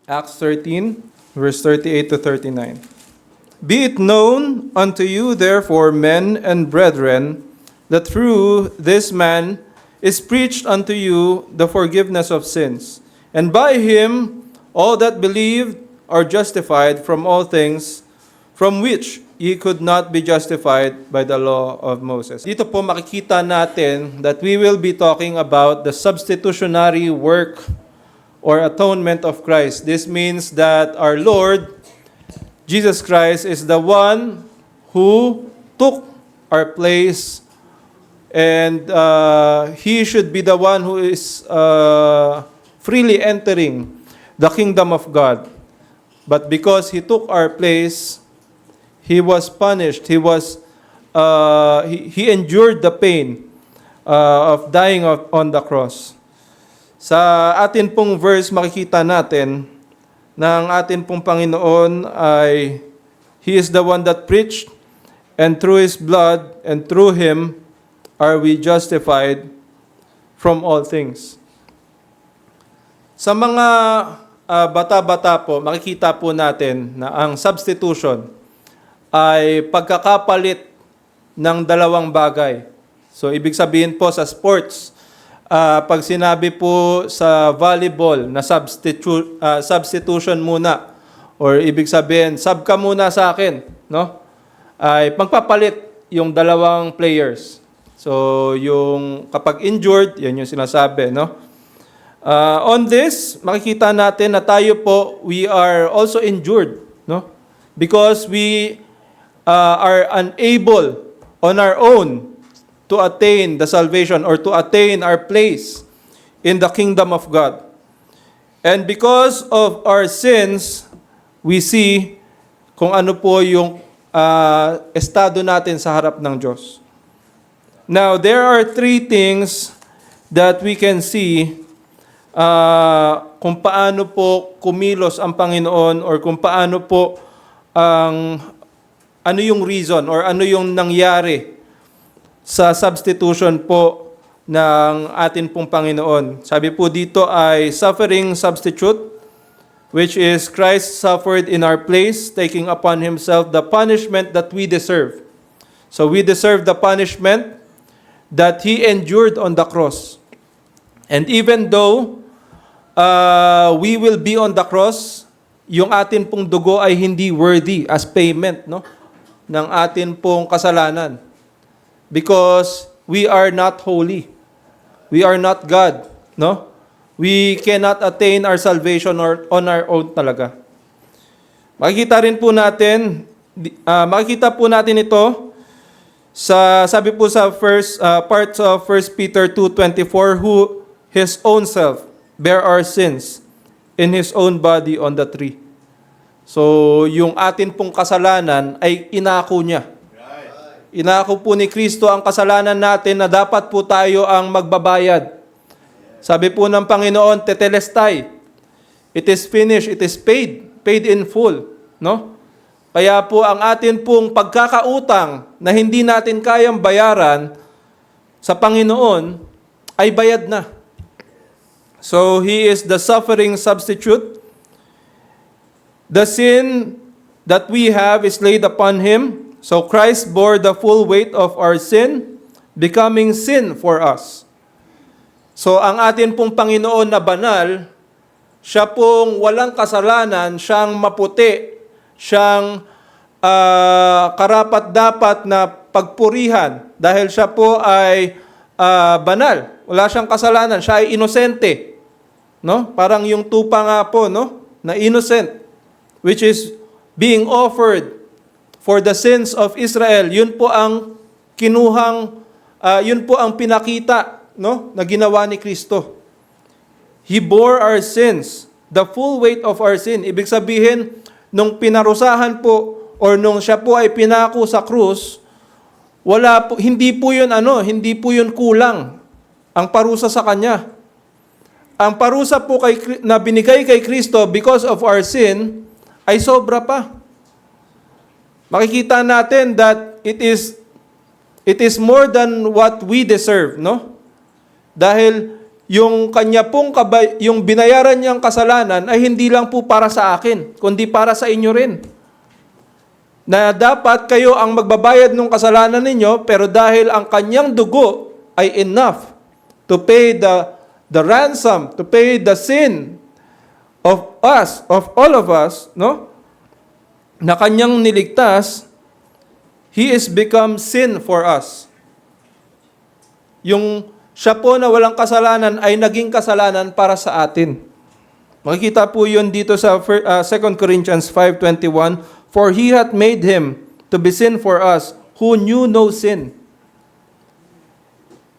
Acts 13, verse 38 to 39. Be it known unto you, therefore, men and brethren, that through this man is preached unto you the forgiveness of sins. And by him all that believe are justified from all things from which ye could not be justified by the law of Moses. Dito po makikita natin that we will be talking about the substitutionary work or atonement of Christ. This means that our Lord, Jesus Christ, is the one who took our place, and He should be the one who is freely entering the kingdom of God. But because He took our place, He was punished. He endured the pain of dying on the cross. Sa atin pong verse, makikita natin na ang atin pong Panginoon ay He is the one that preached, and through His blood and through Him are we justified from all things. Sa mga bata-bata po, makikita po natin na ang substitution ay pagkakapalit ng dalawang bagay. So, ibig sabihin po sa sports, pag sinabi po sa volleyball na substitution muna, or ibig sabihin, sub ka muna sa akin, no? Ay pagpapalit yung dalawang players. So, yung kapag injured, yan yung sinasabi, no? On this, makikita natin na tayo po, we are also injured, no? Because we are unable on our own to attain the salvation or to attain our place in the kingdom of God. And because of our sins, we see kung ano po yung estado natin sa harap ng Diyos. Now, there are three things that we can see kung paano po kumilos ang Panginoon, or kung paano po ano yung reason or ano yung nangyari sa substitution po ng atin pong Panginoon. Sabi po dito ay suffering substitute, which is Christ suffered in our place, taking upon Himself the punishment that we deserve. So we deserve the punishment that He endured on the cross. And even though we will be on the cross, yung atin pong dugo ay hindi worthy as payment, no, ng atin pong kasalanan. Because we are not holy. We are not God, no? We cannot attain our salvation or on our own talaga. Makikita po natin ito sa, sabi po sa first parts of 1 Peter 2:24, who His own self bear our sins in His own body on the tree. So, yung atin pong kasalanan ay inako niya. Inako po ni Kristo ang kasalanan natin na dapat po tayo ang magbabayad. Sabi po ng Panginoon, tetelestai. It is finished, it is paid in full, no? Kaya po ang atin pong pagkakautang na hindi natin kayang bayaran sa Panginoon ay bayad na. So, He is the suffering substitute. The sin that we have is laid upon Him. So, Christ bore the full weight of our sin, becoming sin for us. So, ang atin pong Panginoon na banal, Siya pong walang kasalanan, Siyang maputi, Siyang karapat-dapat na pagpurihan dahil Siya po ay banal. Wala Siyang kasalanan, Siya ay inosente. No? Parang yung tupa nga po, no? Na innocent, which is being offered for the sins of Israel. Yun po ang yun po ang pinakita, no, na ginawa ni Kristo. He bore our sins, the full weight of our sin. Ibig sabihin, nung pinarusahan po, or nung Siya po ay pinako sa krus, hindi po yun kulang ang parusa sa Kanya. Ang parusa po na binigay kay Kristo because of our sin ay sobra pa. Makikita natin that it is more than what we deserve, no? Dahil yung kanya pong yung binayaran niyang kasalanan ay hindi lang po para sa akin, kundi para sa inyo rin. Na dapat kayo ang magbabayad ng kasalanan ninyo, pero dahil ang kanyang dugo ay enough to pay the ransom, to pay the sin of us, of all of us, no? Na kanyang niligtas, He is become sin for us. Yung siya po na walang kasalanan ay naging kasalanan para sa atin. Makikita po yun dito sa 2 Corinthians 5:21, "For He hath made Him to be sin for us, who knew no sin."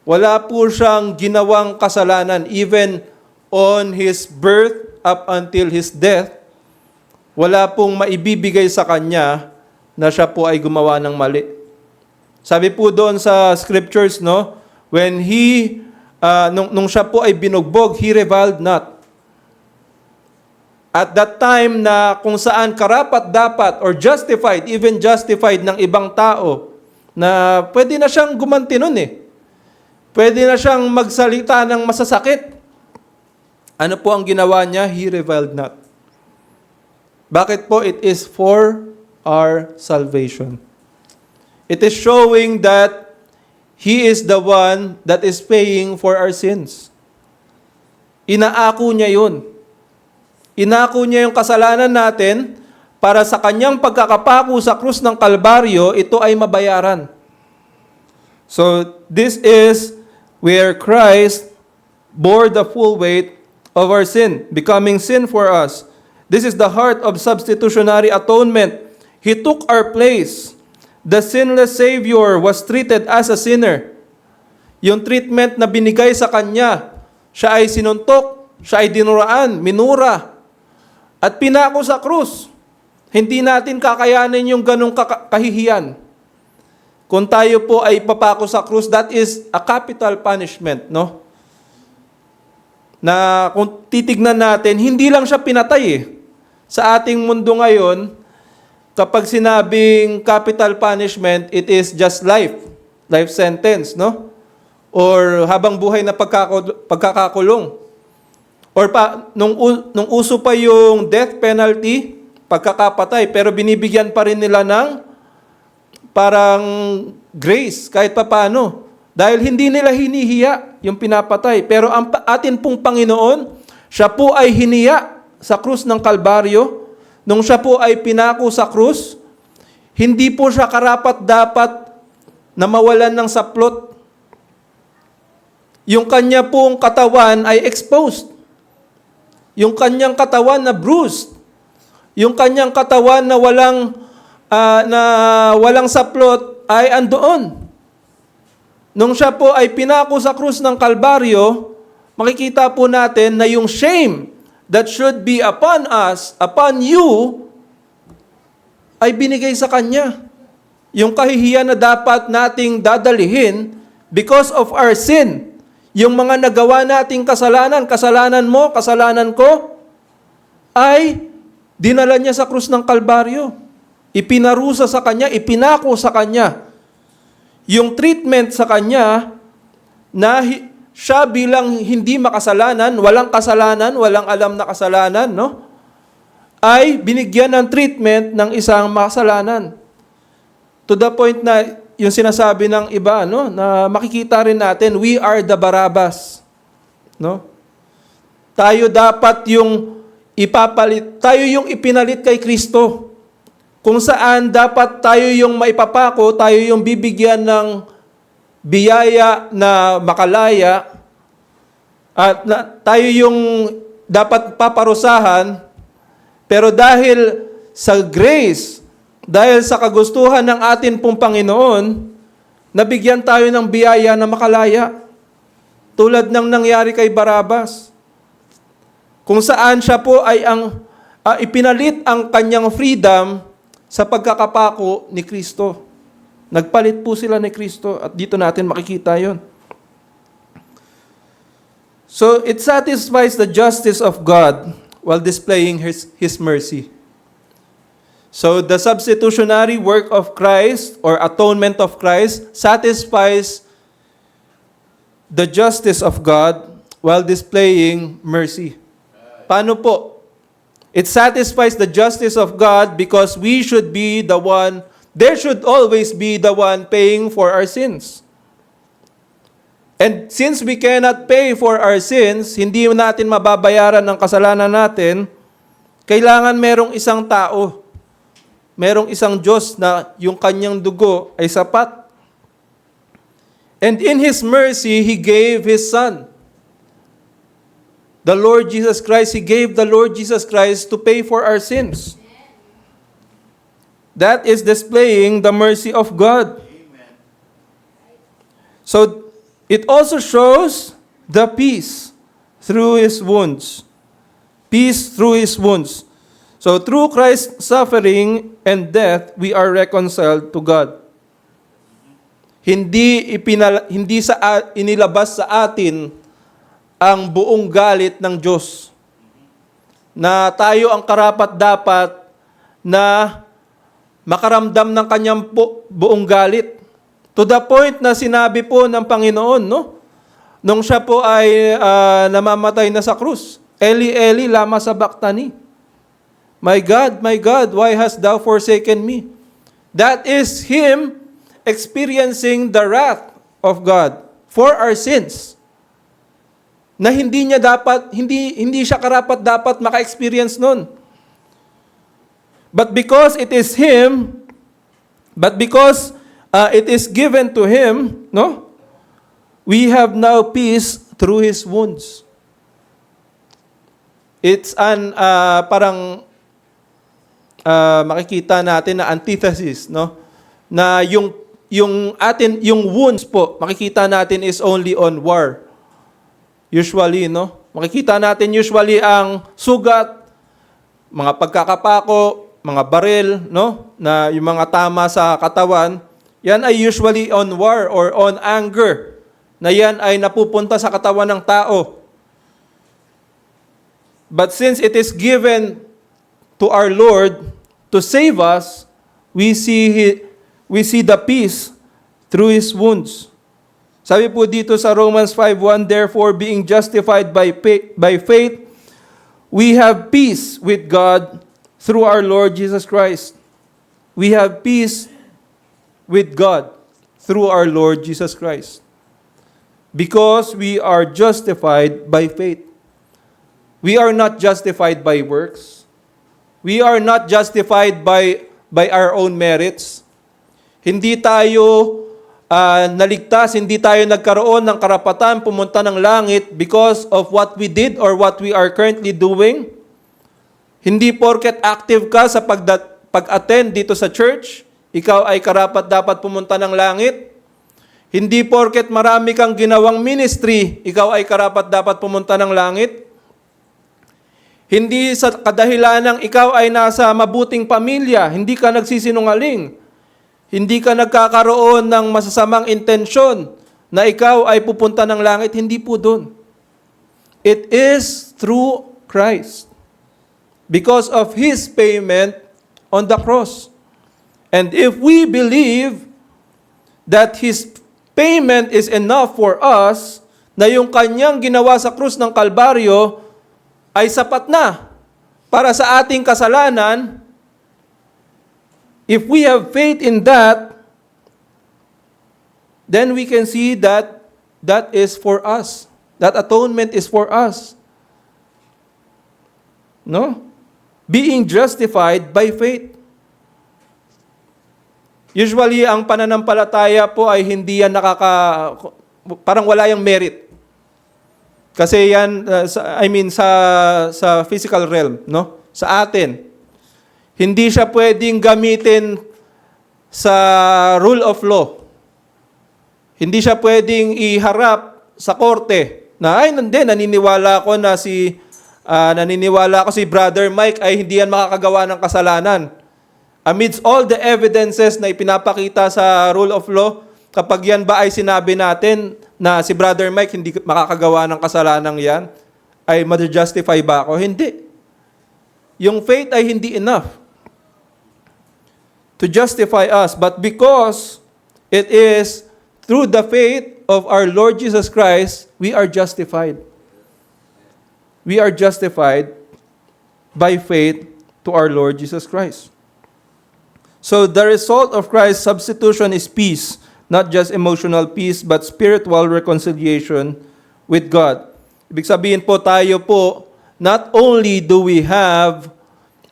Wala po siyang ginawang kasalanan, even on His birth up until His death. Wala pong maibibigay sa Kanya na siya po ay gumawa ng mali. Sabi po doon sa scriptures, no, when He, nung siya po ay binugbog, He reviled not. At that time na kung saan karapat-dapat or justified, even justified ng ibang tao, na pwede na siyang gumanti nun eh. Pwede na siyang magsalita ng masasakit. Ano po ang ginawa niya? He reviled not. Bakit po? It is for our salvation. It is showing that He is the one that is paying for our sins. Inaako niya yun. Inako niya yung kasalanan natin para sa kanyang pagkakapako sa krus ng Kalbaryo, ito ay mabayaran. So, this is where Christ bore the full weight of our sin, becoming sin for us. This is the heart of substitutionary atonement. He took our place. The sinless Savior was treated as a sinner. Yung treatment na binigay sa Kanya, siya ay sinuntok, siya ay dinuraan, minura, at pinako sa krus. Hindi natin kakayanin yung ganong kahihiyan. Kung tayo po ay papako sa krus, that is a capital punishment, no? Na kung titignan natin, hindi lang siya pinatay eh. Sa ating mundo ngayon, kapag sinabing capital punishment, it is just life sentence, no? Or habang buhay na pagkakakulong. Or nung uso pa yung death penalty, pagkakapatay, pero binibigyan pa rin nila ng parang grace kahit papaano. Dahil hindi nila hinihiya yung pinapatay. Pero ang atin pong Panginoon, siya po ay hiniya sa krus ng Kalbaryo. Nung siya po ay pinako sa krus, hindi po siya karapat-dapat na mawalan ng saplot. Yung kanya pong katawan ay exposed. Yung kanyang katawan na bruised. Yung kanyang katawan na walang saplot ay andoon. Nung siya po ay pinako sa krus ng Kalbaryo, makikita po natin na yung shame that should be upon us, upon you, ay binigay sa Kanya. Yung kahihiyan na dapat nating dadalihin because of our sin. Yung mga nagawa nating kasalanan, kasalanan mo, kasalanan ko, ay dinala niya sa krus ng Kalbaryo. Ipinarusa sa Kanya, ipinako sa Kanya. Yung treatment sa Kanya na siya bilang hindi makasalanan, walang alam na kasalanan, no? Ay binigyan ng treatment ng isang makasalanan. To the point na yung sinasabi ng iba, no, na makikita rin natin, we are the Barabbas. No? Tayo dapat yung ipapalit, tayo yung ipinalit kay Kristo. Kung saan dapat tayo yung maipapako, tayo yung bibigyan ng biyaya na makalaya, at tayo yung dapat paparusahan, pero dahil sa grace, dahil sa kagustuhan ng atin pong Panginoon, nabigyan tayo ng biyaya na makalaya. Tulad ng nangyari kay Barabbas. Kung saan siya po ay ipinalit ang kanyang freedom sa pagkakapako ni Kristo. Nagpalit po sila ni Kristo at dito natin makikita yon. So it satisfies the justice of God while displaying His mercy. So the substitutionary work of Christ or atonement of Christ satisfies the justice of God while displaying mercy. Paano po? It satisfies the justice of God because we should be the one, there should always be the one paying for our sins. And since we cannot pay for our sins, hindi natin mababayaran ng kasalanan natin, kailangan merong isang tao, merong isang Diyos na yung kanyang dugo ay sapat. And in His mercy, He gave His Son. The Lord Jesus Christ, He gave the Lord Jesus Christ to pay for our sins. That is displaying the mercy of God. So, it also shows the peace through His wounds. Peace through His wounds. So, through Christ's suffering and death, we are reconciled to God. Hindi inilabas sa atin ang buong galit ng Diyos. Na tayo ang karapat-dapat na makaramdam ng kanyang buong galit. To the point na sinabi po ng Panginoon, no? Nung siya po ay namamatay na sa krus, Eli, Eli, lama sabachthani. My God, why hast thou forsaken me? That is Him experiencing the wrath of God for our sins. Na hindi siya karapat-dapat maka-experience nun. But because it is Him, it is given to Him, no? We have now peace through His wounds. It's makikita natin na antithesis, no? Na yung wounds po, makikita natin is only on war. Usually, no? Makikita natin usually ang sugat, mga pagkakapako, mga baril, no? Na yung mga tama sa katawan, yan ay usually on war or on anger. Na yan ay napupunta sa katawan ng tao. But since it is given to our Lord to save us, we see the peace through His wounds. Sabi po dito sa Romans 5:1, therefore being justified by faith, we have peace with God through our Lord Jesus Christ. We have peace with God through our Lord Jesus Christ. Because we are justified by faith. We are not justified by works. We are not justified by our own merits. Hindi tayo naligtas, hindi tayo nagkaroon ng karapatan pumunta ng langit because of what we did or what we are currently doing. Hindi porket active ka sa pag-attend dito sa church, ikaw ay karapat-dapat pumunta ng langit. Hindi porket marami kang ginawang ministry, ikaw ay karapat-dapat pumunta ng langit. Hindi sa kadahilanang ikaw ay nasa mabuting pamilya, hindi ka nagsisinungaling. Hindi ka nagkakaroon ng masasamang intensyon na ikaw ay pupunta ng langit. Hindi po doon. It is through Christ. Because of His payment on the cross. And if we believe that His payment is enough for us, na yung kanyang ginawa sa krus ng Kalbaryo ay sapat na para sa ating kasalanan, if we have faith in that, then we can see that that is for us. That atonement is for us. No? Being justified by faith. Usually, ang pananampalataya po ay hindi yan parang wala yung merit. Kasi yan, sa physical realm, no? Sa atin. Hindi siya pwedeng gamitin sa rule of law. Hindi siya pwedeng iharap sa korte na naniniwala ko si Brother Mike ay hindi yan makakagawa ng kasalanan. Amidst all the evidences na ipinapakita sa rule of law, kapag yan ba ay sinabi natin na si Brother Mike hindi makakagawa ng kasalanan yan, ay ma-justify ba ako? Hindi. Yung faith ay hindi enough to justify us, but because it is through the faith of our Lord Jesus Christ, we are justified. we are justified by faith to our Lord Jesus Christ. So the result of Christ's substitution is peace, not just emotional peace, but spiritual reconciliation with God. Ibig sabihin po tayo po, not only do we have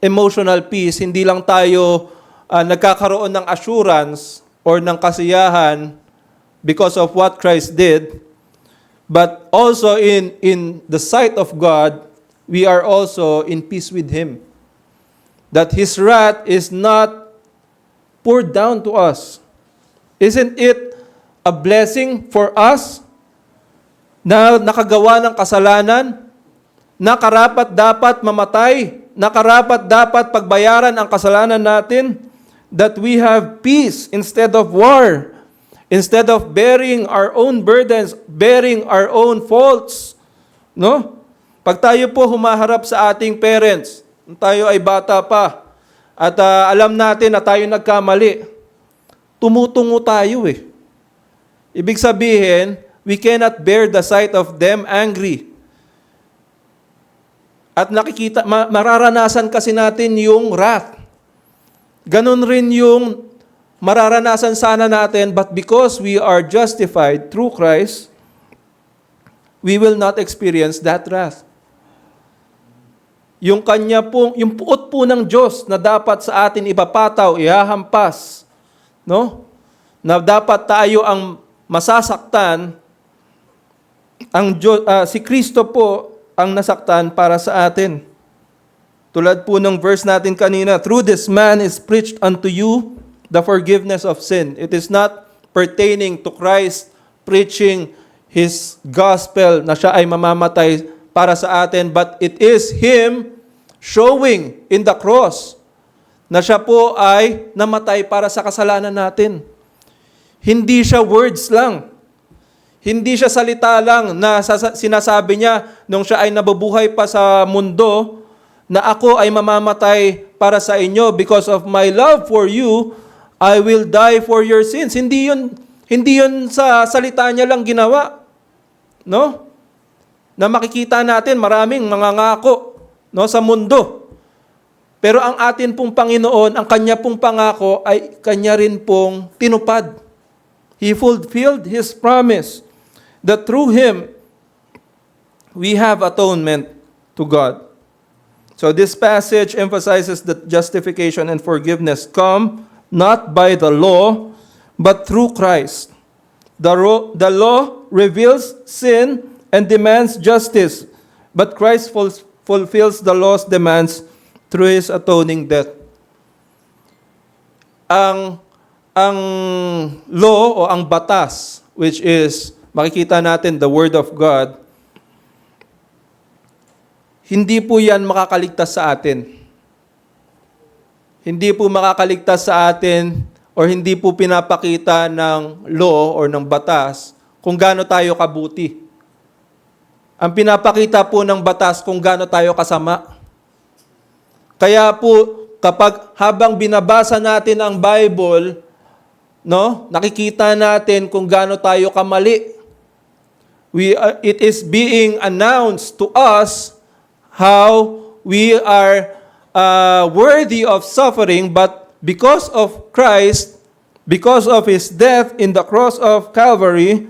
emotional peace, hindi lang tayo nagkakaroon ng assurance or ng kasiyahan because of what Christ did, but also in the sight of God, we are also in peace with Him. That His wrath is not poured down to us. Isn't it a blessing for us na nakagawa ng kasalanan, na karapat dapat mamatay, na karapat dapat pagbayaran ang kasalanan natin, that we have peace instead of war, instead of bearing our own burdens, bearing our own faults. No? Pag tayo po humaharap sa ating parents, tayo ay bata pa, at alam natin na tayo nagkamali, tumutungo tayo eh. Ibig sabihin, we cannot bear the sight of them angry. At mararanasan kasi natin yung wrath. Ganon rin yung mararanasan sana natin, but because we are justified through Christ, we will not experience that wrath. Yung yung puot po ng Diyos na dapat sa atin ipapataw, ihahampas, no? Na dapat tayo ang masasaktan, si Kristo po ang nasaktan para sa atin. Tulad po ng verse natin kanina, through this man is preached unto you the forgiveness of sin. It is not pertaining to Christ preaching His gospel na siya ay mamamatay para sa atin, but it is Him showing in the cross na siya po ay namatay para sa kasalanan natin. Hindi siya words lang. Hindi siya salita lang na sinasabi niya nung siya ay nabubuhay pa sa mundo na ako ay mamamatay para sa inyo because of my love for you, I will die for your sins. Hindi yun sa salita niya lang ginawa. No? Na makikita natin maraming mga ngako, no, sa mundo. Pero ang atin pong Panginoon, ang kanya pong pangako ay kanya rin pong tinupad. He fulfilled His promise that through Him we have atonement to God. So this passage emphasizes that justification and forgiveness come not by the law, but through Christ. The law reveals sin and demands justice, but Christ fulfills the law's demands through His atoning death. Ang law o ang batas, which is, makikita natin, the Word of God, hindi po yan makakaligtas sa atin. Hindi po makakaligtas sa atin or hindi po pinapakita ng law or ng batas kung gaano tayo kabuti. Ang pinapakita po ng batas kung gaano tayo kasama. Kaya po, habang binabasa natin ang Bible, no, nakikita natin kung gaano tayo kamali. It is being announced to us how we are worthy of suffering, but because of Christ, because of His death in the cross of Calvary,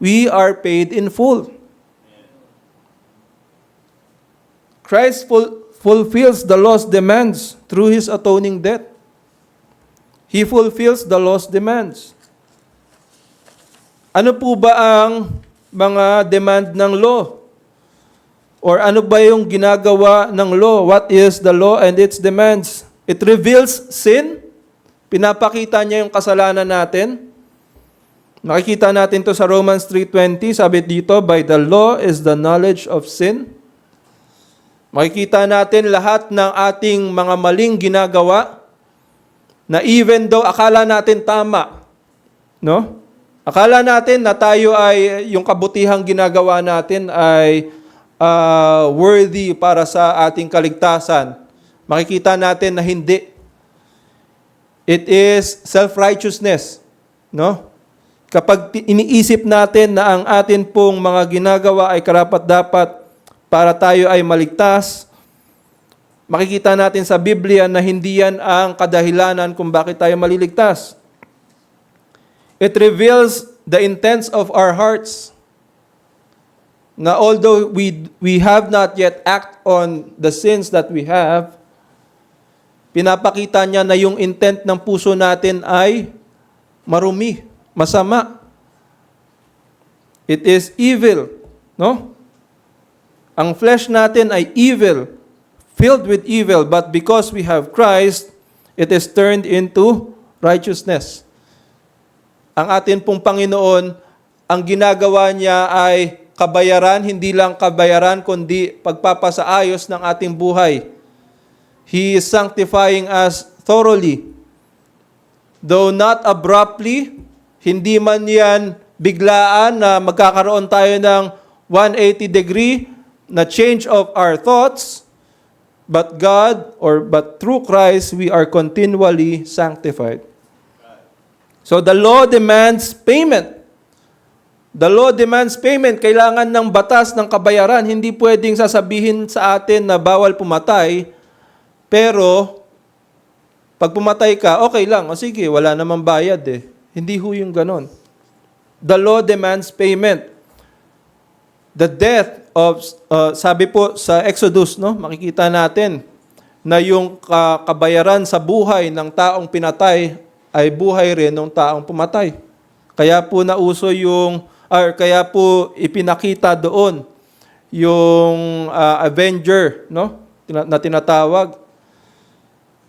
we are paid in full. Christ fulfills the law's demands through His atoning death. He fulfills the law's demands. Ano po ba ang mga demand ng law? Or ano ba yung ginagawa ng law? What is the law and its demands? It reveals sin. Pinapakita niya yung kasalanan natin. Nakikita natin to sa Romans 3:20. Sabi dito, by the law is the knowledge of sin. Makikita natin lahat ng ating mga maling ginagawa na even though akala natin tama, no? Akala natin na tayo ay, yung kabutihang ginagawa natin ay worthy para sa ating kaligtasan. Makikita natin na hindi. It is self-righteousness, no? Kapag iniisip natin na ang atin pong mga ginagawa ay karapat-dapat para tayo ay maligtas. Makikita natin sa Biblia na hindi yan ang kadahilanan kung bakit tayo maliligtas. It reveals the intents of our hearts. Na although we have not yet act on the sins that we have, pinapakita niya na yung intent ng puso natin ay marumi, masama. It is evil, no? Ang flesh natin ay evil, filled with evil, but because we have Christ, it is turned into righteousness. Ang atin pong Panginoon, ang ginagawa niya ay kabayaran, hindi lang kabayaran, kundi pagpapasaayos ng ating buhay. He is sanctifying us thoroughly. Though not abruptly, hindi man yan biglaan na magkakaroon tayo ng 180-degree na change of our thoughts, but through Christ, we are continually sanctified. So the law demands payment. The law demands payment. Kailangan ng batas ng kabayaran. Hindi pwedeng sasabihin sa atin na bawal pumatay, pero pag pumatay ka, okay lang. O sige, wala namang bayad eh. Hindi ho yung ganon. The law demands payment. The death of, sabi po sa Exodus, no, makikita natin na yung kabayaran sa buhay ng taong pinatay ay buhay rin ng taong pumatay. Kaya po nauso kaya po ipinakita doon yung avenger, no, na tinatawag.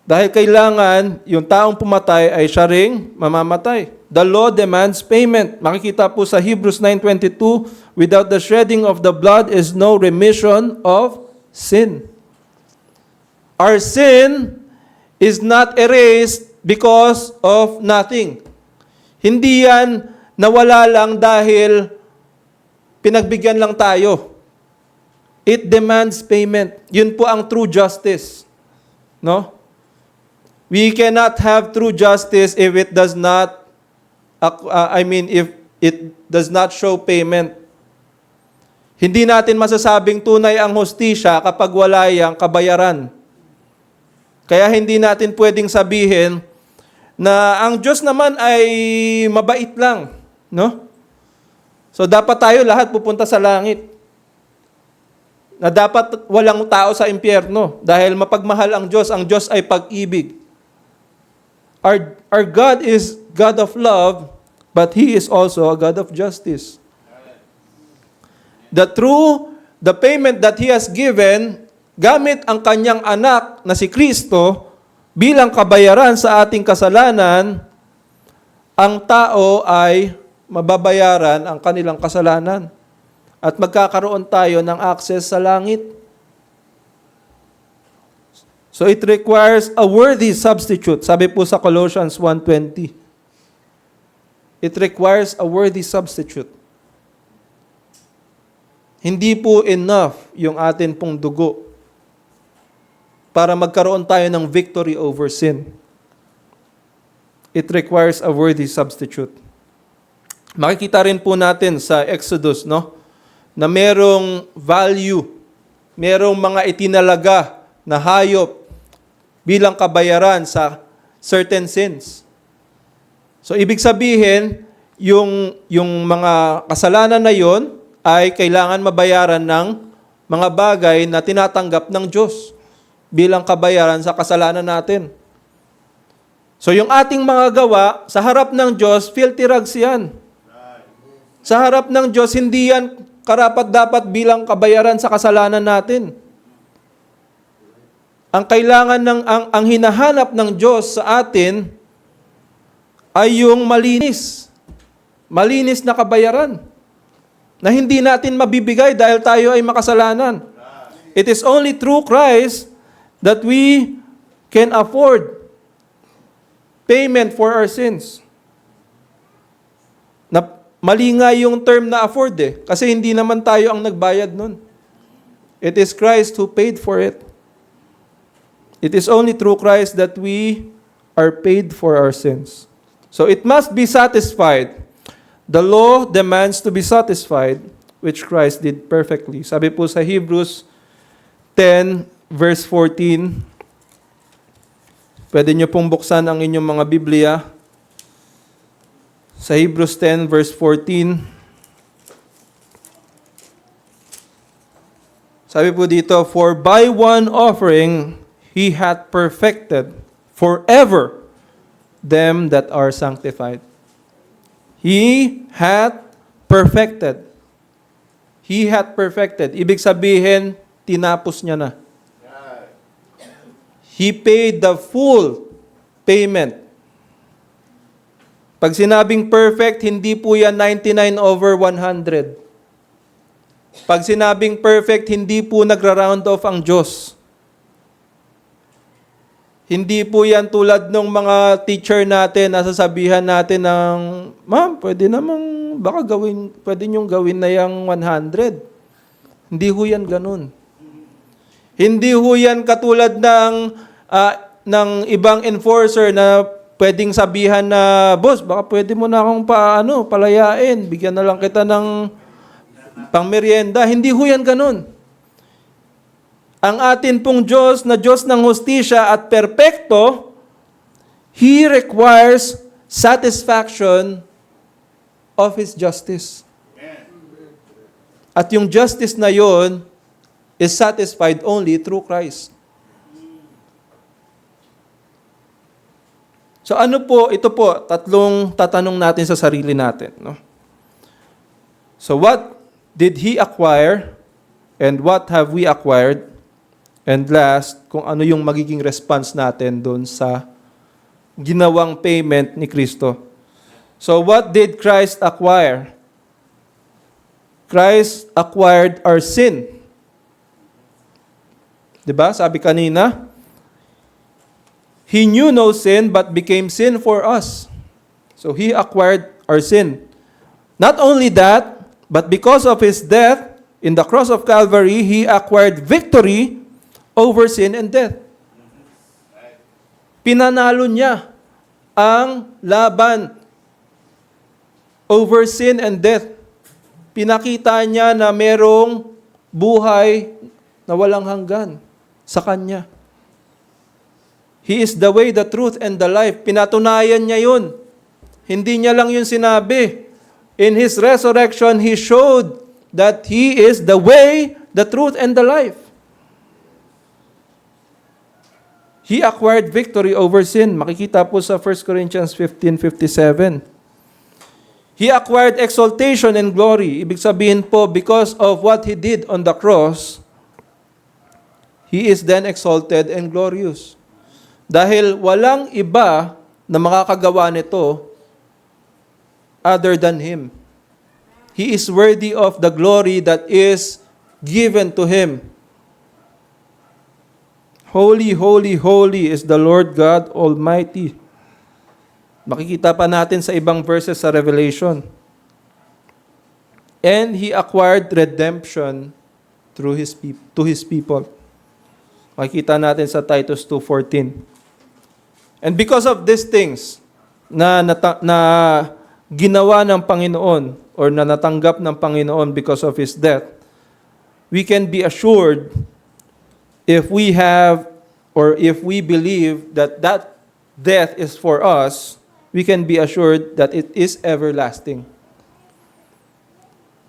Dahil kailangan yung taong pumatay ay siya ring mamamatay. The law demands payment. Makikita po sa Hebrews 9:22, without the shedding of the blood is no remission of sin. Our sin is not erased because of nothing. Hindi yan nawala lang dahil pinagbigyan lang tayo. It demands payment. Yun po ang true justice. No? We cannot have true justice if it does not if it does not show payment. Hindi natin masasabing tunay ang hustisya kapag wala yang kabayaran. Kaya hindi natin pwedeng sabihin na ang Diyos naman ay mabait lang, no? So dapat tayo lahat pupunta sa langit. Na dapat walang tao sa impyerno dahil mapagmahal ang Diyos ay pag-ibig. Our God is God of love, but He is also a God of justice. The payment that He has given, gamit ang kanyang anak na si Kristo, bilang kabayaran sa ating kasalanan, ang tao ay mababayaran ang kanilang kasalanan. At magkakaroon tayo ng access sa langit. So it requires a worthy substitute. Sabi po sa Colossians 1:20. It requires a worthy substitute. Hindi po enough yung atin pong dugo para magkaroon tayo ng victory over sin. It requires a worthy substitute. Makikita rin po natin sa Exodus, no, na merong value, merong mga itinalaga na hayop bilang kabayaran sa certain sins. So ibig sabihin, yung mga kasalanan na yon ay kailangan mabayaran ng mga bagay na tinatanggap ng Diyos bilang kabayaran sa kasalanan natin. So yung ating mga gawa, sa harap ng Diyos, filthy rags yan. Sa harap ng Diyos, hindi yan karapat-dapat bilang kabayaran sa kasalanan natin. Ang kailangan ang hinahanap ng Diyos sa atin ay yung malinis. Malinis na kabayaran na hindi natin mabibigay dahil tayo ay makasalanan. It is only through Christ that we can afford payment for our sins. Mali nga yung term na afford kasi hindi naman tayo ang nagbayad nun. It is Christ who paid for it. It is only through Christ that we are paid for our sins. So it must be satisfied. The law demands to be satisfied, which Christ did perfectly. Sabi po sa Hebrews 10, verse 14, pwede nyo pong buksan ang inyong mga Biblia. Sa Hebrews 10, verse 14, sabi po dito, "For by one offering he hath perfected forever them that are sanctified." He hath perfected. He hath perfected. Ibig sabihin, tinapos niya na. He paid the full payment. Pag sinabing perfect, hindi po yan 99 over 100. Pag sinabing perfect, hindi po nagra-round off ang Diyos. Hindi po yan tulad ng mga teacher natin na sasabihan natin ng, "Ma'am, pwede namang, baka pwede niyong gawin na yung 100. Hindi ho yan ganun. Hindi ho yan katulad ng ibang enforcer na pwedeng sabihan na, "Boss, baka pwede mo na akong palayain. Bigyan na lang kita ng pangmeryenda." Hindi ho yan ganun. Ang atin pong Diyos na Diyos ng hustisya at perpekto, He requires satisfaction of His justice. At yung justice na yon is satisfied only through Christ. So ito po, tatlong tatanong natin sa sarili natin. No? So what did He acquire and what have we acquired? And last, kung ano yung magiging response natin doon sa ginawang payment ni Kristo. So what did Christ acquire? Christ acquired our sin. 'Di ba? Sabi kanina, He knew no sin but became sin for us. So He acquired our sin. Not only that, but because of His death in the cross of Calvary, He acquired victory over sin and death. Pinanalo niya ang laban over sin and death. Pinakita niya na merong buhay na walang hanggan sa Kanya. He is the way, the truth, and the life. Pinatunayan niya yun. Hindi niya lang yun sinabi. In His resurrection, He showed that He is the way, the truth, and the life. He acquired victory over sin. Makikita po sa 1 Corinthians 15:57. He acquired exaltation and glory. Ibig sabihin po, because of what He did on the cross, He is then exalted and glorious. Dahil walang iba na makakagawa nito other than Him. He is worthy of the glory that is given to Him. Holy, holy, holy is the Lord God Almighty. Makikita pa natin sa ibang verses sa Revelation. And He acquired redemption to His people. Makikita natin sa Titus 2:14. And because of these things na ginawa ng Panginoon or na natanggap ng Panginoon because of His death, we can be assured if we have or if we believe that death is for us, we can be assured that it is everlasting.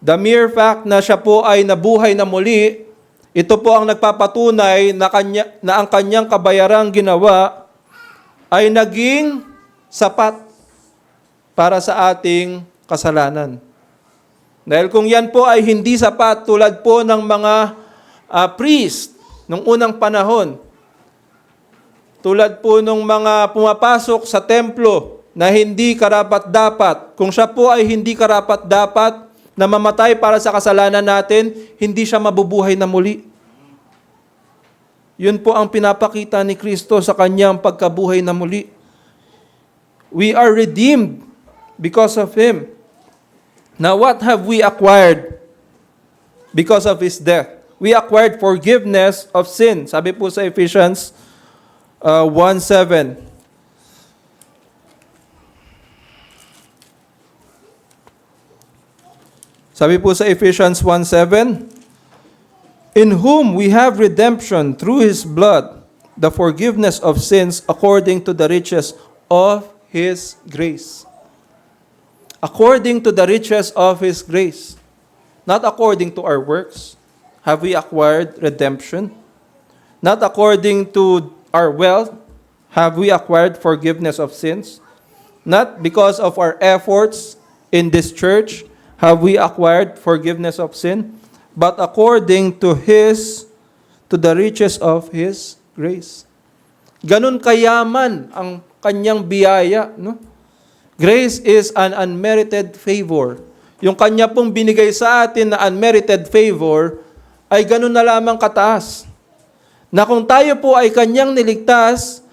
The mere fact na siya po ay nabuhay na muli, ito po ang nagpapatunay na ang kanyang kabayarang ginawa ay naging sapat para sa ating kasalanan. Dahil kung yan po ay hindi sapat tulad po ng mga priest nung unang panahon, tulad po nung mga pumapasok sa templo na hindi karapat-dapat, kung siya po ay hindi karapat-dapat na mamatay para sa kasalanan natin, hindi siya mabubuhay na muli. Yun po ang pinapakita ni Kristo sa kanyang pagkabuhay na muli. We are redeemed because of Him. Now, what have we acquired because of His death? We acquired forgiveness of sin. Sabi po sa Ephesians 1:7. Sabi po sa Ephesians 1:7, in whom we have redemption through His blood, the forgiveness of sins according to the riches of His grace. According to the riches of His grace. Not according to our works. Have we acquired redemption? Not according to our wealth. Have we acquired forgiveness of sins? Not because of our efforts in this church have we acquired forgiveness of sin, but according to the riches of His grace. Ganun kayaman ang kanyang biyaya, no? Grace is an unmerited favor. Yung kanya pong binigay sa atin na unmerited favor ay ganun na lamang kataas. Na kung tayo po ay kanyang niligtas,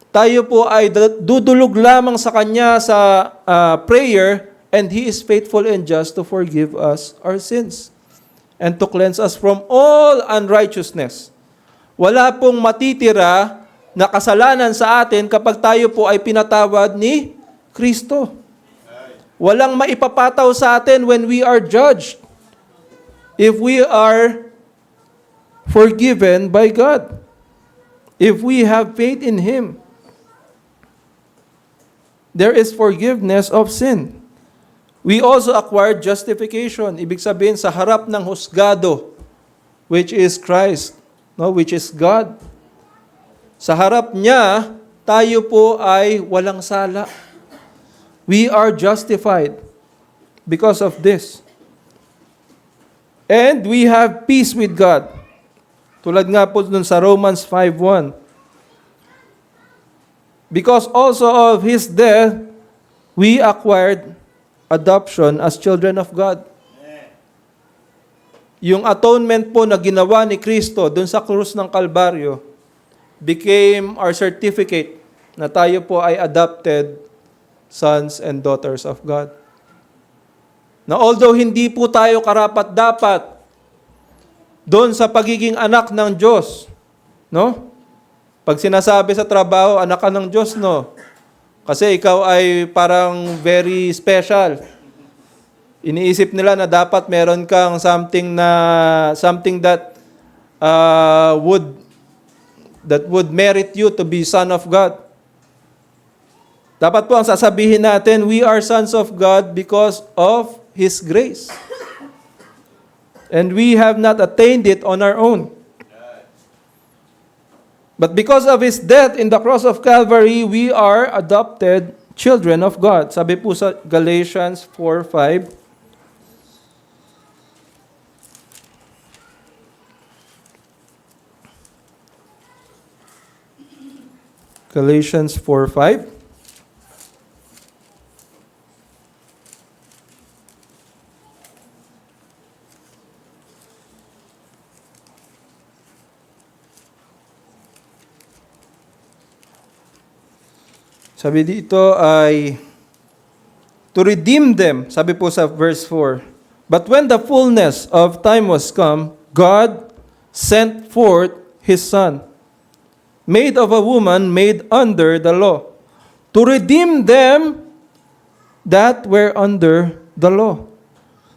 tayo po ay dudulog lamang sa kanya sa prayer, and He is faithful and just to forgive us our sins and to cleanse us from all unrighteousness. Wala pong matitira na kasalanan sa atin kapag tayo po ay pinatawad ni Kristo. Walang maipapataw sa atin when we are judged. If we are forgiven by God. If we have faith in Him. There is forgiveness of sin. We also acquired justification. Ibig sabihin sa harap ng husgado, which is Christ, no, which is God. Sa harap niya, tayo po ay walang sala. We are justified because of this. And we have peace with God. Tulad nga po dun sa Romans 5:1. Because also of His death, we acquired adoption as children of God. Yung atonement po na ginawa ni Kristo dun sa krus ng Kalbaryo became our certificate na tayo po ay adopted sons and daughters of God. Na although hindi po tayo karapat-dapat doon sa pagiging anak ng Diyos, no? Pag sinasabi sa trabaho, anak ka ng Diyos, no? Kasi ikaw ay parang very special. Iniisip nila na dapat meron kang something that would merit you to be son of God. Dapat po ang sasabihin natin, we are sons of God because of His grace. And we have not attained it on our own. But because of His death in the cross of Calvary, we are adopted children of God. Sabi po sa Galatians 4:5. Galatians 4:5. Sabi dito ay, to redeem them, sabi po sa verse 4. But when the fullness of time was come, God sent forth His Son, made of a woman made under the law, to redeem them that were under the law,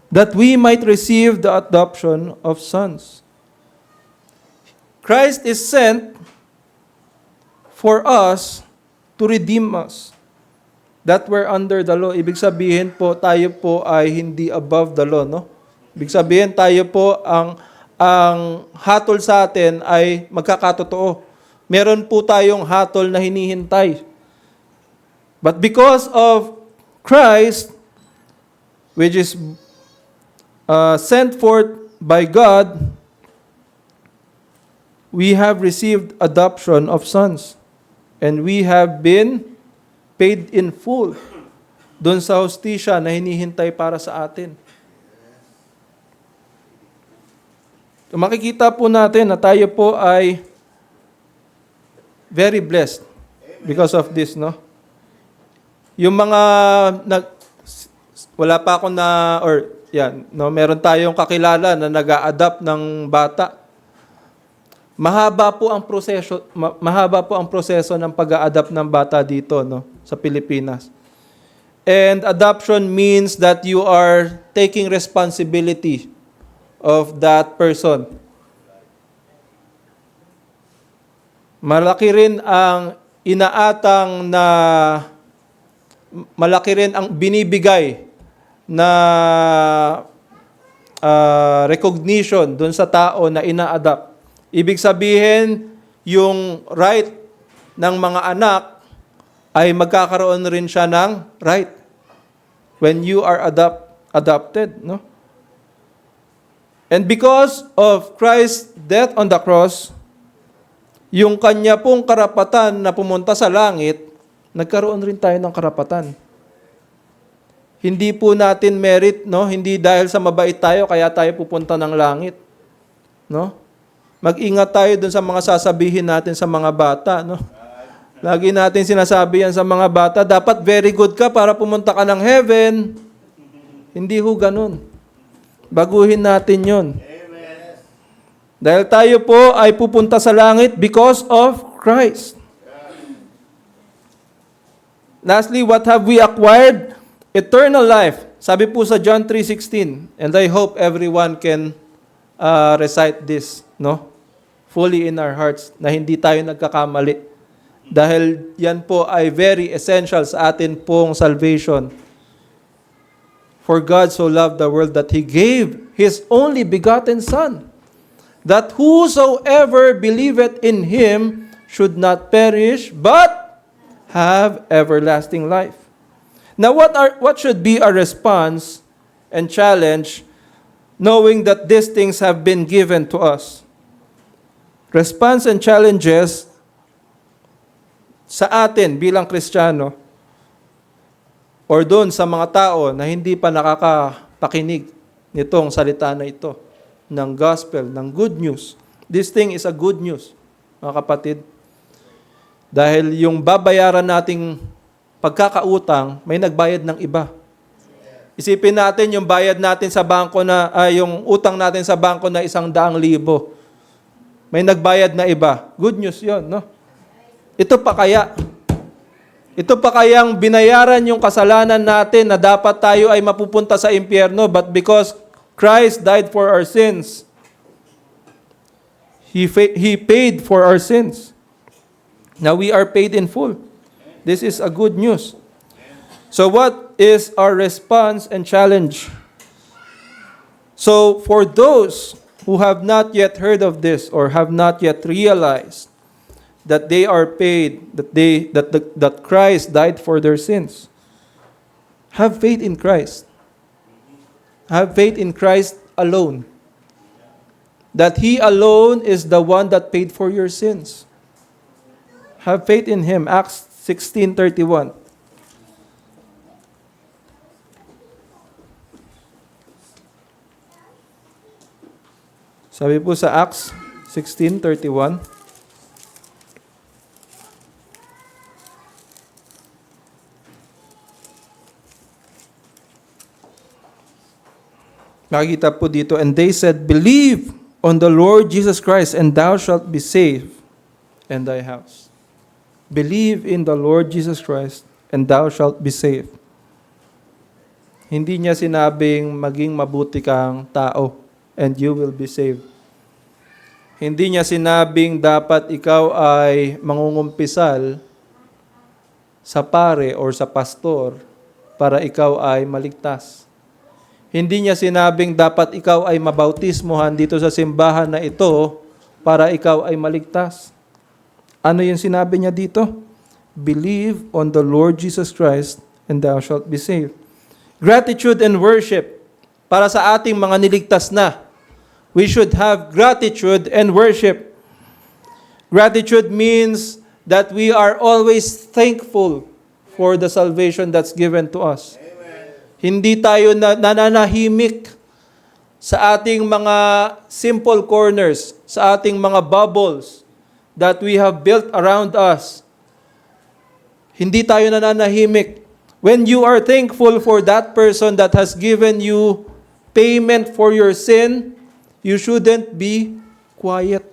that we might receive the adoption of sons. Christ is sent for us to redeem us that were under the law. Ibig sabihin po, tayo po ay hindi above the law, no? Ibig sabihin, tayo po, ang hatol sa atin ay magkakatotoo. Meron po tayong hatol na hinihintay. But because of Christ, which is sent forth by God, we have received adoption of sons. And we have been paid in full doon sa hustisya na hinihintay para sa atin. So, makikita po natin na tayo po ay very blessed because of this, no? Yung mga wala pa ako meron tayong kakilala na nag-a-adopt ng bata. Mahaba po ang proseso ng pag-a-adapt ng bata dito, no, sa Pilipinas. And adoption means that you are taking responsibility of that person. Malaki rin ang malaki rin ang binibigay na recognition dun sa tao na ina-adopt. Ibig sabihin, yung right ng mga anak ay magkakaroon rin siya ng right when you are adopted, no? And because of Christ's death on the cross, yung kanya pong karapatan na pumunta sa langit, nagkaroon rin tayo ng karapatan. Hindi po natin merit, no? Hindi dahil sa mabait tayo kaya tayo pupunta ng langit, no? Mag-ingat tayo dun sa mga sasabihin natin sa mga bata, no? Lagi natin sinasabi yan sa mga bata, dapat very good ka para pumunta ka ng heaven. Hindi ho ganun. Baguhin natin yon. Dahil tayo po ay pupunta sa langit because of Christ. Lastly, what have we acquired? Eternal life. Sabi po sa John 3:16, and I hope everyone can recite this, no? Fully in our hearts, na hindi tayo nagkakamali. Dahil yan po ay very essential sa atin pong salvation. For God so loved the world that He gave His only begotten Son, that whosoever believeth in Him should not perish, but have everlasting life. Now, what should be our response and challenge, knowing that these things have been given to us? Response and challenges sa atin bilang Kristiyano, or doon sa mga tao na hindi pa nakakapakinig nitong salita na ito, ng gospel, ng good news. This thing is a good news, mga kapatid. Dahil yung babayaran nating pagkakautang, may nagbayad ng iba. Isipin natin yung bayad natin sa bangko yung utang natin sa bangko na 100,000. May nagbayad na iba. Good news yon, no? Ito pa kayang binayaran yung kasalanan natin na dapat tayo ay mapupunta sa impyerno, but because Christ died for our sins, He paid for our sins. Now we are paid in full. This is a good news. So what is our response and challenge? So for those who have not yet heard of this or have not yet realized that they are paid, that Christ died for their sins, have faith in Christ. Have faith in Christ alone. That He alone is the one that paid for your sins. Have faith in Him. Acts 16:31. Sabi po sa Acts 16:31. Makikita po dito, and they said, believe on the Lord Jesus Christ, and thou shalt be saved, and thy house. Believe in the Lord Jesus Christ, and thou shalt be saved. Hindi niya sinabing maging mabuti kang tao, and you will be saved. Hindi niya sinabing dapat ikaw ay mangungumpisal sa pare or sa pastor para ikaw ay maligtas. Hindi niya sinabing dapat ikaw ay mabautismohan dito sa simbahan na ito para ikaw ay maligtas. Ano yung sinabi niya dito? Believe on the Lord Jesus Christ and thou shalt be saved. Gratitude and worship para sa ating mga niligtas na. We should have gratitude and worship. Gratitude means that we are always thankful for the salvation that's given to us. Hindi tayo nananahimik sa ating mga simple corners, sa ating mga bubbles that we have built around us. Hindi tayo nananahimik. When you are thankful for that person that has given you payment for your sin, you shouldn't be quiet.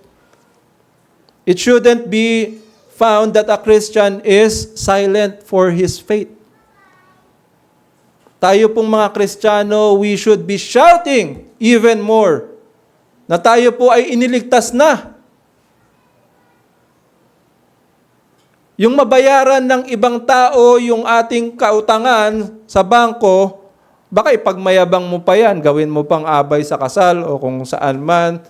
It shouldn't be found that a Christian is silent for his faith. tayo pong mga Kristiyano, we should be shouting even more na tayo po ay iniligtas na. Yung mabayaran ng ibang tao yung ating kautangan sa bangko, baka ipagmayabang mo pa yan, gawin mo pang abay sa kasal o kung saan man,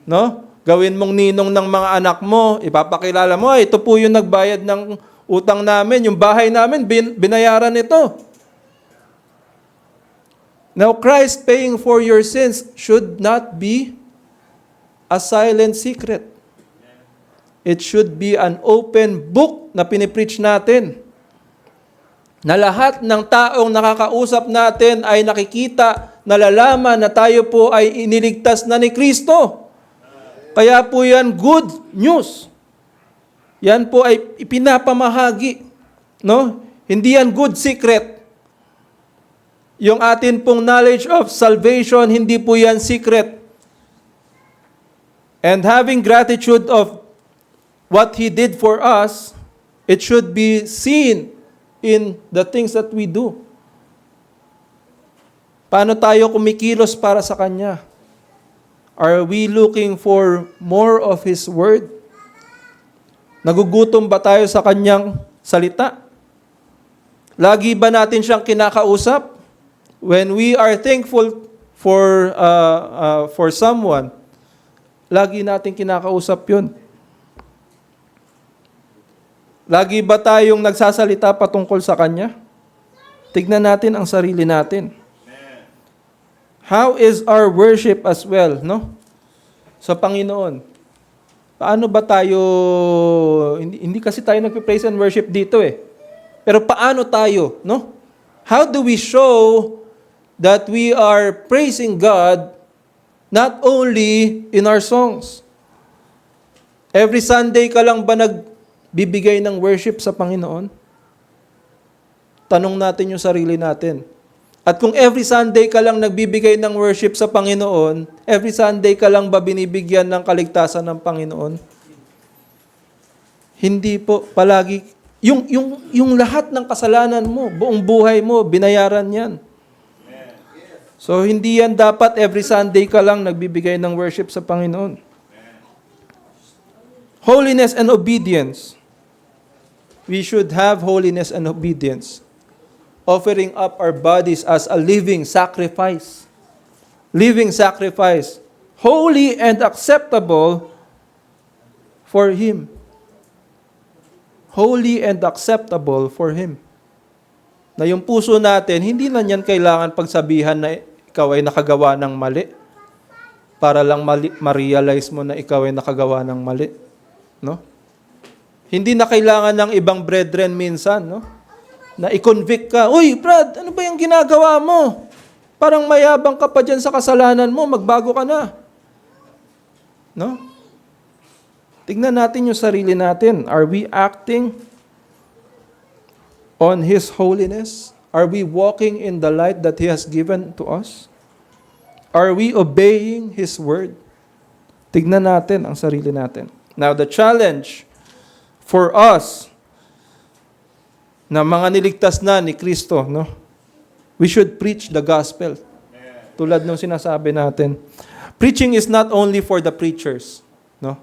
no? Gawin mong ninong ng mga anak mo, ipapakilala mo, ito po yung nagbayad ng utang namin, yung bahay namin, binayaran ito. Now, Christ paying for your sins should not be a silent secret. It should be an open book na pinipreach natin. Na lahat ng taong nakakausap natin ay nakikita, nalalaman na tayo po ay iniligtas na ni Kristo. Kaya po yan good news. Yan po ay ipinapamahagi. No? Hindi yan good secret. Yung atin pong knowledge of salvation, hindi po yan secret. And having gratitude of what He did for us, it should be seen in the things that we do. Paano tayo kumikilos para sa Kanya? Are we looking for more of His Word? Nagugutom ba tayo sa Kanyang salita? Lagi ba natin siyang kinakausap? When we are thankful for someone, lagi natin kinakausap yun. Lagi ba tayong nagsasalita patungkol sa Kanya? Tignan natin ang sarili natin. How is our worship as well, no? Sa Panginoon. Paano ba tayo, hindi kasi tayo nagpe-praise and worship dito eh. Pero paano tayo, no? How do we show that we are praising God not only in our songs? Every Sunday ka lang ba nagbibigay ng worship sa Panginoon? Tanong natin yung sarili natin. At kung every Sunday ka lang nagbibigay ng worship sa Panginoon, every Sunday ka lang ba binibigyan ng kaligtasan ng Panginoon? Hindi po. Palagi, yung lahat ng kasalanan mo, buong buhay mo, binayaran yan. So, hindi yan dapat every Sunday ka lang nagbibigay ng worship sa Panginoon. Holiness and obedience. We should have holiness and obedience. Offering up our bodies as a living sacrifice. Living sacrifice. Holy and acceptable for Him. Holy and acceptable for Him. Na yung puso natin, hindi na yan kailangan pagsabihan na ikaw ay nakagawa ng mali. Para lang ma-realize mo na ikaw ay nakagawa ng mali. No? Hindi na kailangan ng ibang brethren minsan, no? Na i-convict ka, uy, Brad, ano ba yung ginagawa mo? Parang mayabang ka pa dyan sa kasalanan mo, magbago ka na. No? Tignan natin yung sarili natin. Are we acting on His holiness? Are we walking in the light that He has given to us? Are we obeying His word? Tignan natin ang sarili natin. Now, the challenge for us na mga niligtas na ni Kristo, no? We should preach the gospel. Tulad nung sinasabi natin. Preaching is not only for the preachers, no?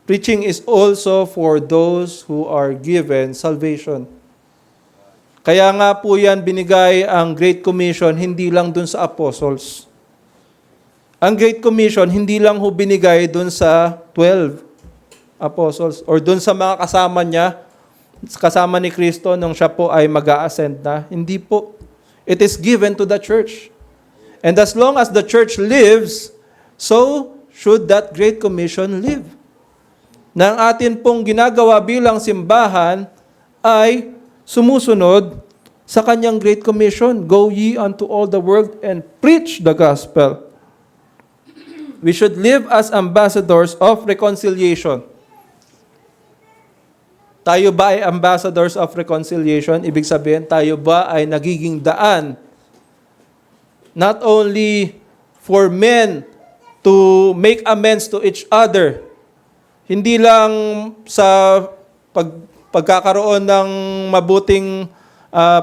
Preaching is also for those who are given salvation. Kaya nga po yan binigay ang Great Commission hindi lang dun sa apostles. Ang Great Commission hindi lang ho binigay dun sa 12 apostles or dun sa mga kasama niya, kasama ni Kristo nung siya po ay mag-a-ascend na. Hindi po. It is given to the church. And as long as the church lives, so should that Great Commission live. Na ang atin pong ginagawa bilang simbahan ay sumusunod sa kanyang Great Commission. Go ye unto all the world and preach the gospel. We should live as ambassadors of reconciliation. Tayo ba ay ambassadors of reconciliation? Ibig sabihin, tayo ba ay nagiging daan not only for men to make amends to each other, hindi lang sa pagkakaroon ng mabuting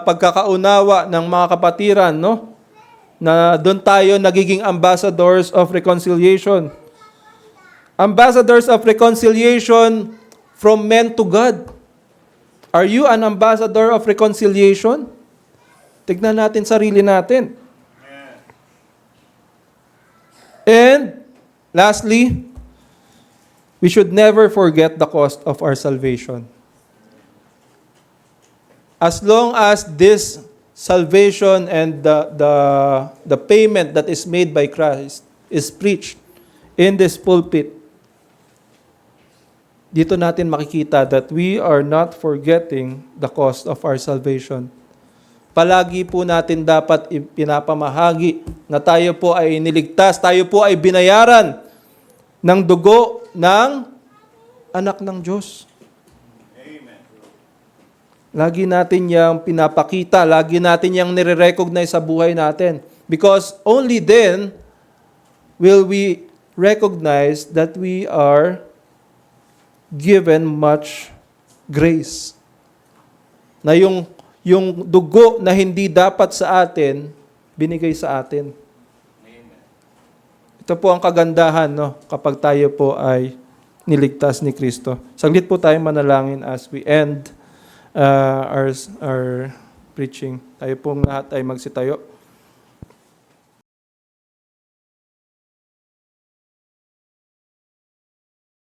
pagkakaunawa ng mga kapatiran, no? Na doon tayo nagiging ambassadors of reconciliation. Ambassadors of reconciliation from men to God. Are you an ambassador of reconciliation? Tignan natin sarili natin. And lastly, we should never forget the cost of our salvation. As long as this salvation and the payment that is made by Christ is preached in this pulpit, dito natin makikita that we are not forgetting the cost of our salvation. Palagi po natin dapat pinapamahagi na tayo po ay iniligtas, tayo po ay binayaran ng dugo ng anak ng Diyos. Lagi natin yang pinapakita, lagi natin yang nire-recognize sa buhay natin. Because only then will we recognize that we are given much grace. Na yung dugo na hindi dapat sa atin, binigay sa atin. Ito po ang kagandahan, no, kapag tayo po ay niligtas ni Kristo. Saglit po tayo manalangin as we end our preaching. Tayo pong lahat ay magsitayo.